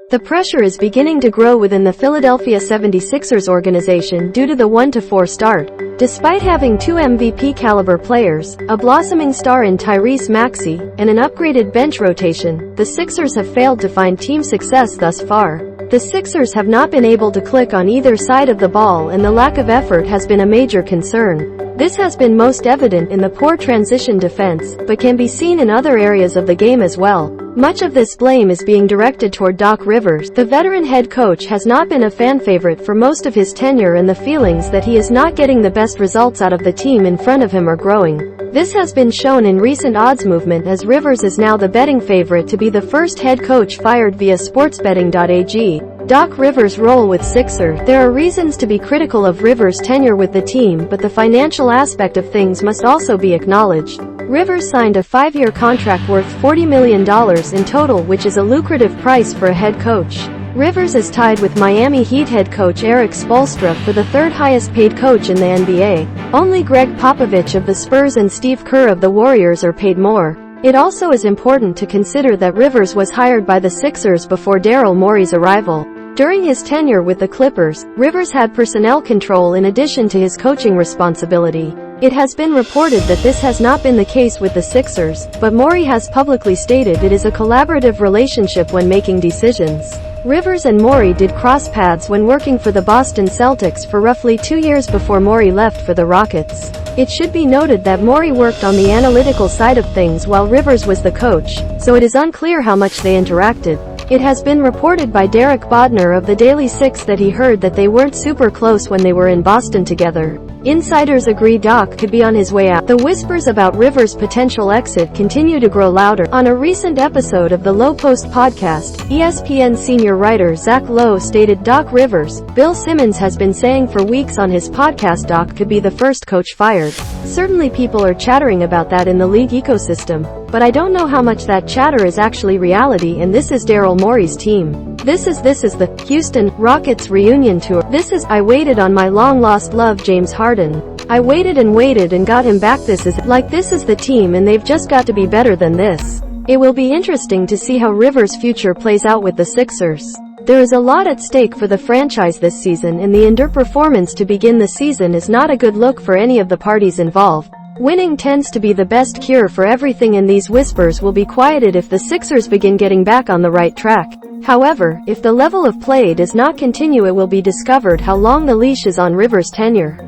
The pressure is beginning to grow within the Philadelphia 76ers organization due to the 1-4 start. Despite having 2 MVP-caliber players, a blossoming star in Tyrese Maxey, and an upgraded bench rotation, the Sixers have failed to find team success thus far. The Sixers have not been able to click on either side of the ball, and the lack of effort has been a major concern. This has been most evident in the poor transition defense, but can be seen in other areas of the game as well. Much of this blame is being directed toward Doc Rivers. The veteran head coach has not been a fan favorite for most of his tenure, and the feelings that he is not getting the best results out of the team in front of him are growing. This has been shown in recent odds movement, as Rivers is now the betting favorite to be the first head coach fired via SportsBetting.ag. Doc Rivers' role with Sixers. There are reasons to be critical of Rivers' tenure with the team, but the financial aspect of things must also be acknowledged. Rivers signed a 5-year contract worth $40 million in total, which is a lucrative price for a head coach. Rivers is tied with Miami Heat head coach Erik Spoelstra for the third highest paid coach in the NBA. Only Gregg Popovich of the Spurs and Steve Kerr of the Warriors are paid more. It also is important to consider that Rivers was hired by the Sixers before Daryl Morey's arrival. During his tenure with the Clippers, Rivers had personnel control in addition to his coaching responsibility. It has been reported that this has not been the case with the Sixers, but Morey has publicly stated it is a collaborative relationship when making decisions. Rivers and Morey did cross paths when working for the Boston Celtics for roughly 2 years before Morey left for the Rockets. It should be noted that Morey worked on the analytical side of things while Rivers was the coach, so it is unclear how much they interacted. It has been reported by Bodner of the Daily Six that he heard that they weren't super close when they were in Boston together. Insiders agree Doc could be on his way out. The whispers about Rivers' potential exit continue to grow louder. On a recent episode of the Lowe Post podcast, ESPN senior writer Zach Lowe stated Doc Rivers, Bill Simmons has been saying for weeks on his podcast Doc could be the first coach fired. Certainly people are chattering about that in the league ecosystem, but I don't know how much that chatter is actually reality, and this is Daryl Morey's team. This is the Houston Rockets reunion tour. This is I waited on my long-lost love James Harden. I waited and got him back. This is the team, and they've just got to be better than this. It will be interesting to see how Rivers' future plays out with the Sixers. There is a lot at stake for the franchise this season, and the underperformance to begin the season is not a good look for any of the parties involved. Winning tends to be the best cure for everything, and these whispers will be quieted if the Sixers begin getting back on the right track. However, if the level of play does not continue, it will be discovered how long the leash is on Rivers' tenure.